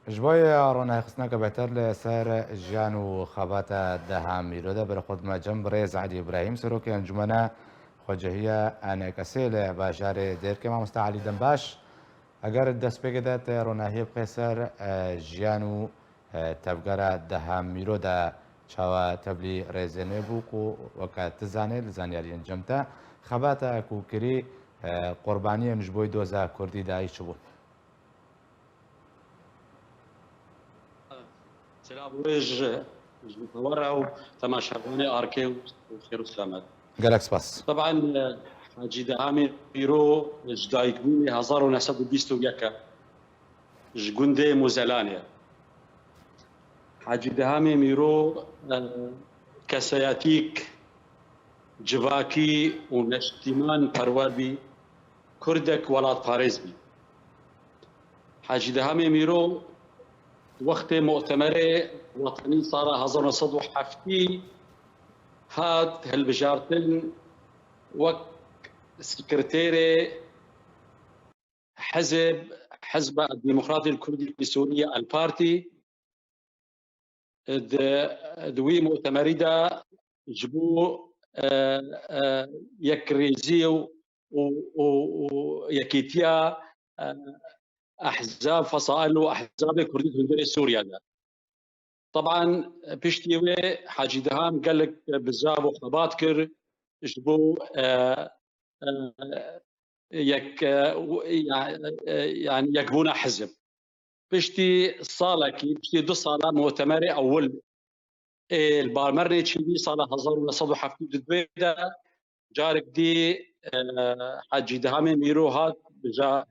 جبوی رونه خصنا که بهتر لسر جیان و خبات ده میروده بر خود ما جنب ریز علی ابراهیم سروک انجمنه خجهیه انکسی لباشار دیر که ما مستعلی دنباش اگر دست بگیدد رونه بخسر جیان و تبگره ده میروده چاوا تبلی ریزنه بوکو وکات زانه لزانیاری انجمته خبات کوکری قربانی نجبوی دوزا کردی دایش بود. سلام وجه ورا وتماشاوني اركي وخير وسلامات. جالكس باس. طبعا حاجي دهامي بيرو جدايك بيني هزار ونسب بيستو يكا جوندي موزلانيا حاجي دهامي ميرو كسياتيك جواكي ونشتمان پروابي كردك ولات باريزبي حاجي دهامي ميرو وقت مؤتمر وطني صار 1970 هاد هالبجارتن وك سكرتيري حزب الديمقراطي الكردي في سوريا البارتي دوي مؤتمري دا جبو يكريزيو ويكيتيا احزاب فصائل واحزاب كرديه في سوريا دا. طبعا بيشتيوي حاجي دهام قال لك بزاف وخطابات كر جبو يك يعني يكبونا حزب بيشتي صاله كي بيشتي دو صاله مؤتمري اول البارمرني تشيدي صاله هزار ولا صدو حفتي دبيدا جارك دي حاجي دهام ميرو هات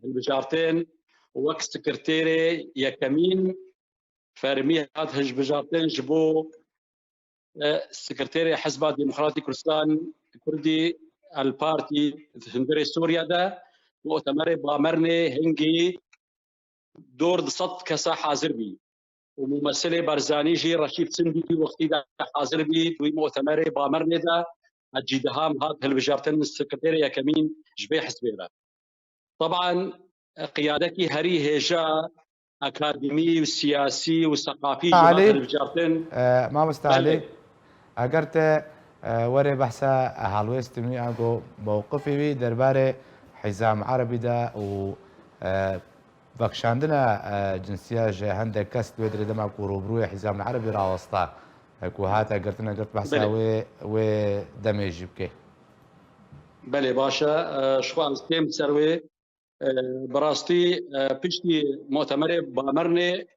بجارتين وقت سكرتيري يكمين فرمي هات هج بجارتين جبو سكرتيري حزب الديمقراطي كردستان كردي البارتي هندري سوريا دا مؤتمر بامرني هنجي دور صد كسا حاضر بي وممثله برزاني جي رشيد سندي وقتي دا حاضر بي مؤتمر بامرني دا الجدهام هات هالبجارتين السكرتيري يكمين جبي حزبيرا. طبعا قيادتي هري هيجا اكاديمي وسياسي وثقافي علي ما مستعلي اگرت وری بحثا هالويست مني اگو موقفي بي درباره حزام عربي دا و بخشاندنا جنسيه جهند كست بدري دما كوروبرو حزام العربي راوسطا كو هات اگرتنا قلت بحثا و دمج بكي بله باشا شو استيم سروي براستي بيشتي مؤتمر بامرني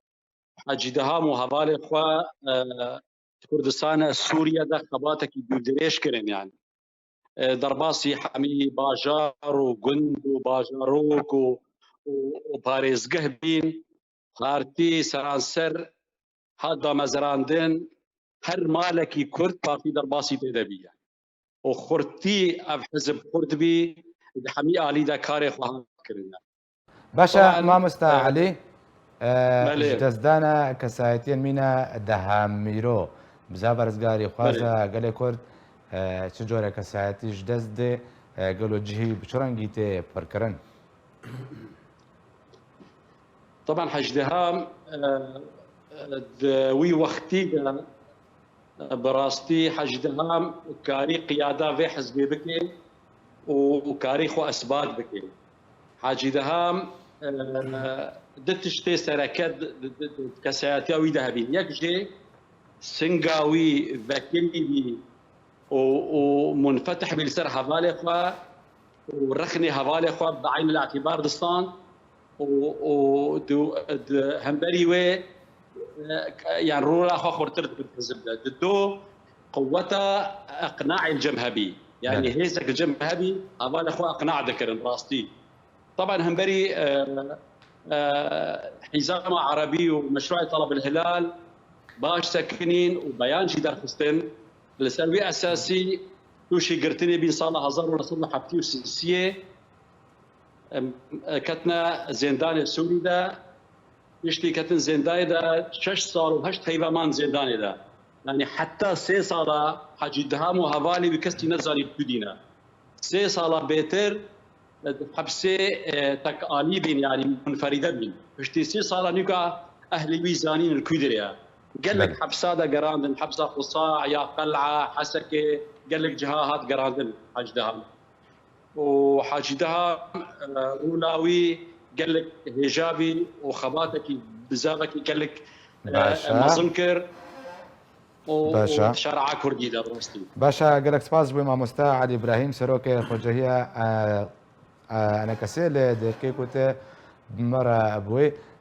حاجي دهام وهبالي خوا كردستان سوريا دا خباتك يدريش كرن يعني درباسي حمي باجار وجند وباجاروك وباريزقه بين خارتي سرانسر هذا مزراندن هر مالكي كرد بارتي درباسي تدبي وخرتي اب حزب كرد بي حمي آلي دا كاري خواهان كرن باشا ما مستعلي جدزدانا كسايتين مينا دهام ميرو بزاف رزقاري خوازا قال كرد چجوره كسايتي جدزد قالوا جهي بشرنجيتي بركرن. طبعا حج دهام وي وقتي براستي حج دهام كاري قياده في حزبي بكي وكاري خو اسباد بكي حاجي دهام دتشتي سركد كسياتي وي ذهبي يكجي سنغاوي ذكي ومنفتح بالسر حوالي خوا ورخني حوالي خوا بعين الاعتبار دستان وهمبري وي يعني رولا خو خرترت بالحزب دو قوته اقناع الجمهبي يعني هيزك الجمهبي حوالي خوا اقناع ذكر راستي. طبعا همبري حزام عربي ومشروع طلب الهلال باش ساكنين وبيان جي درخستن لسلوي اساسي توشي قرتني بين صالة هزار ولا صلح حبتي وسيسيه كتنا زندان السوري دا يشتي كتن زندان دا 6 صار وهشت خيبامان زندان دا يعني حتى 3 صالة حاجي دهام وهوالي بكستي نزالي بدينا 3 صالة بيتر حبسه تكاليبين يعني منفرده بين اشتي 3 صالة نيكا اهلي ويزانين الكودريا قال بله. لك حبساده قراندن حبسه قصاع يا قلعه حسكه قال لك جهات قراندن حاج دهام وحاج دهام رولاوي قال لك هجابي وخباتك بزابك قال لك باشا مزنكر باشا وشارع كردي دا بروستي باشا گەلک سپاس بووی مامۆستا علی ئیبراهیم سەرۆکێ خۆجەهیە ئەنەکەسێ لێ دێرکەی کوتە بمەرە بووی